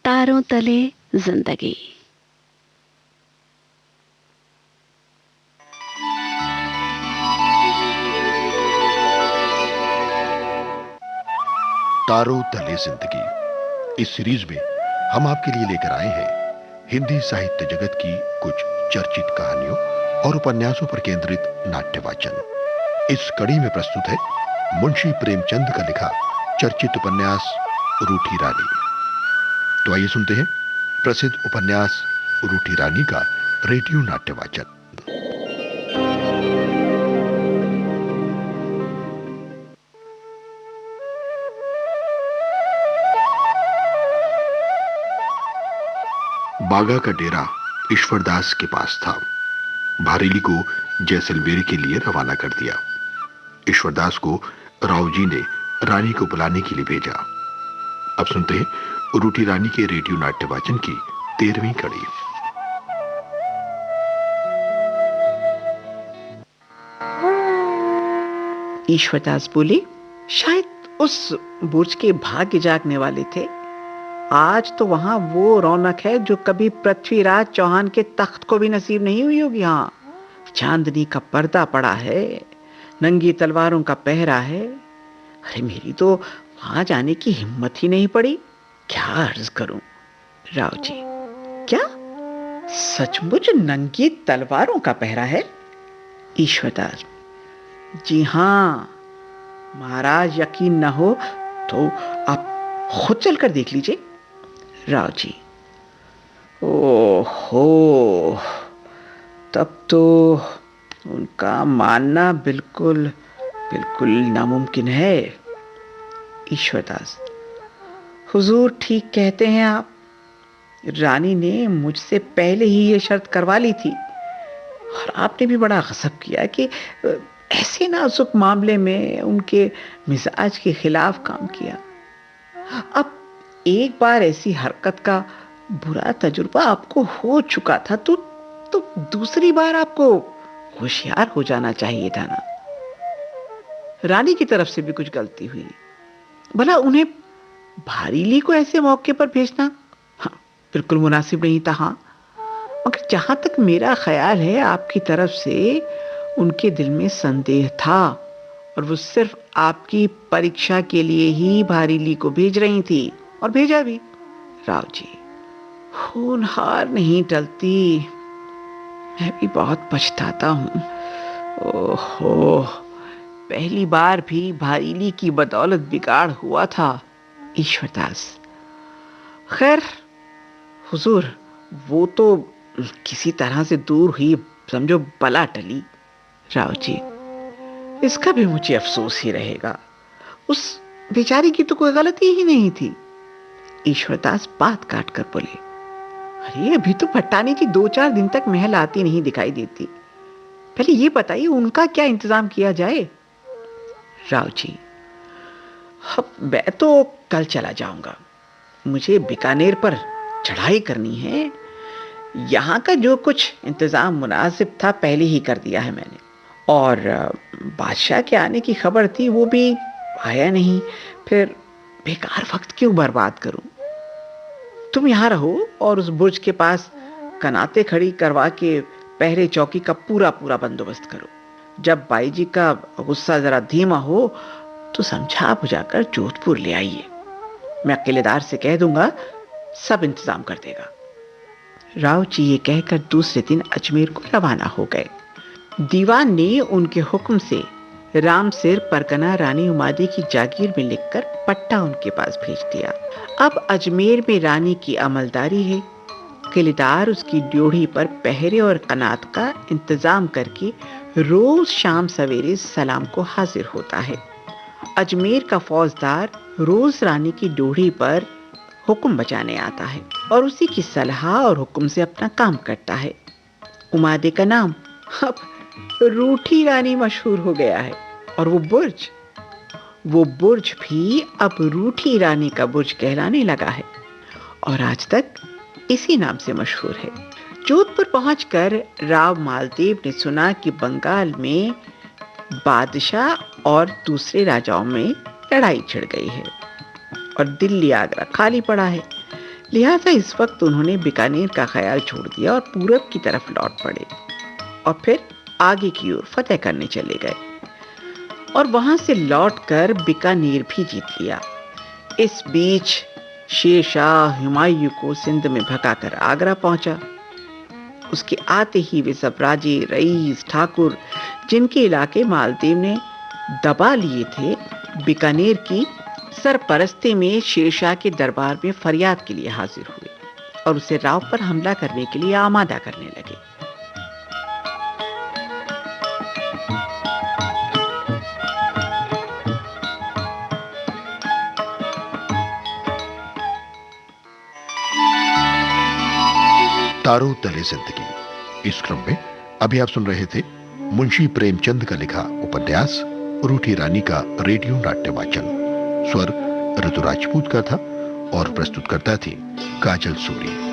तारों तले जिंदगी। तारों तले जिंदगी इस सीरीज में हम आपके लिए लेकर आए हैं हिंदी साहित्य जगत की कुछ चर्चित कहानियों और उपन्यासों पर केंद्रित नाट्य वाचन। इस कड़ी में प्रस्तुत है मुंशी प्रेमचंद का लिखा चर्चित उपन्यास रूठी रानी। तो आइए सुनते हैं प्रसिद्ध उपन्यास रूठी रानी का रेडियो नाट्य वाचन। बागा का डेरा ईश्वरदास के पास था। भारेली को जैसलमेर के लिए रवाना कर दिया। ईश्वरदास को राव जी ने रानी को बुलाने के लिए भेजा। अब सुनते हैं रूठी रानी के रेडियो नाट्य वाचन की 13वीं कड़ी। ईश्वरदास बोले, शायद उस बुर्ज के भाग्य जागने वाले थे। आज तो वहां वो रौनक है जो कभी पृथ्वीराज चौहान के तख्त को भी नसीब नहीं हुई होगी। हाँ, चांदनी का पर्दा पड़ा है, नंगी तलवारों का पहरा है। अरे मेरी तो वहां जाने की हिम्मत ही नहीं पड़ी। क्या अर्ज करूं राव जी, क्या सचमुच नंगी तलवारों का पहरा है? ईश्वरदास, जी हाँ महाराज, यकीन न हो तो आप खुद चलकर देख लीजिए। राव जी, ओहो, तब तो उनका मानना बिल्कुल बिल्कुल नामुमकिन है। ईश्वरदास, हुजूर ठीक कहते हैं आप। रानी ने मुझसे पहले ही ये शर्त करवा ली थी और आपने भी बड़ा गजब किया कि ऐसे नाजुक मामले में उनके मिजाज के खिलाफ काम किया। अब एक बार ऐसी हरकत का बुरा तजुर्बा आपको हो चुका था तो दूसरी बार आपको होशियार हो जाना चाहिए था ना। रानी की तरफ से भी कुछ गलती हुई, भला उन्हें भारीली को ऐसे मौके पर भेजना हाँ बिल्कुल मुनासिब नहीं था। हाँ, मगर जहां तक मेरा ख्याल है आपकी तरफ से उनके दिल में संदेह था और वो सिर्फ आपकी परीक्षा के लिए ही भारीली को भेज रही थी और भेजा भी। राव जी, होनहार नहीं टलती। मैं भी बहुत पछताता हूं। ओहो, पहली बार भी भारीली की बदौलत बिगाड़ हुआ था। ईश्वरदास, खैर हुजूर, वो तो किसी तरह से दूर हुई, समझो बला टली। राव जी, इसका भी मुझे अफसोस ही रहेगा। उस बेचारी की तो कोई गलती ही नहीं थी। ईश्वरदास बात काट कर बोले, अरे अभी तो भट्टानी जी 2-4 दिन तक महल आती नहीं दिखाई देती। पहले ये बताइए उनका क्या इंतजाम किया जाए। राव जी, अब मैं तो कल चला जाऊंगा। मुझे बीकानेर पर चढ़ाई करनी है। यहाँ का जो कुछ इंतजाम मुनासिब था पहले ही कर दिया है मैंने, और बादशाह के आने की खबर थी, वो भी आया नहीं। फिर बेकार वक्त क्यों बर्बाद करूं। तुम यहाँ रहो और उस बुर्ज के पास कनाते खड़ी करवा के पहरे चौकी का पूरा पूरा बंदोबस्त करो। जब बाई जी का गुस्सा जरा धीमा हो तो समझा बुझाकर जोधपुर ले आइए। मैं अकेलेदार से कह दूंगा, सब इंतजाम कर देगा। राव जी ये कहकर दूसरे दिन अजमेर को रवाना हो गए। दीवान ने उनके हुक्म से रामसिर परगना रानी उमादी की जागीर में लिखकर पट्टा उनके पास भेज दिया। अब अजमेर में रानी की अमलदारी है। किलेदार उसकी ड्योढ़ी पर पहरे और कनात का इंतजाम करके रोज शाम सवेरे सलाम को हाजिर होता है। अजमेर का फौजदार रोज रानी की ड्योढ़ी पर हुक्म बजाने आता है और उसी की सलाह और हुक्म से अपना काम करता है। उमादे का नाम अब रूठी रानी मशहूर हो गया है और वो बुर्ज भी अब रूठी रानी का बुर्ज कहलाने लगा है और आज तक इसी नाम से मशहूर है। जोधपुर पहुंचकर राव मालदेव ने सुना कि बंगाल में बादशाह और दूसरे राजाओं में लड़ाई छिड़ गई है और दिल्ली आगरा खाली पड़ा है। लिहाजा इस वक्त उन्होंने बीकानेर का ख्याल छोड़ दिया और पूरब की तरफ लौट पड़े और फिर आगे की ओर फतेह करने चले गए और वहां से लौटकर बीकानेर भी जीत लिया। इस बीच शेर शाह हुमायूं को सिंध में भगाकर आगरा पहुंचा। उसके आते ही वे सब राजे, रईस, ठाकुर, जिनके इलाके मालदेव ने दबा लिए थे, बीकानेर की सरपरस्ती में शेरशाह के दरबार में फरियाद के लिए हाजिर हुए और उसे राव पर हमला करने के लिए आमादा करने लगे। तारों तले जिंदगी। इस क्रम में अभी आप सुन रहे थे मुंशी प्रेमचंद का लिखा उपन्यास रूठी रानी का रेडियो नाट्य वाचन। स्वर ऋतु राजपूत का था और प्रस्तुत करता थी काजल सूरी।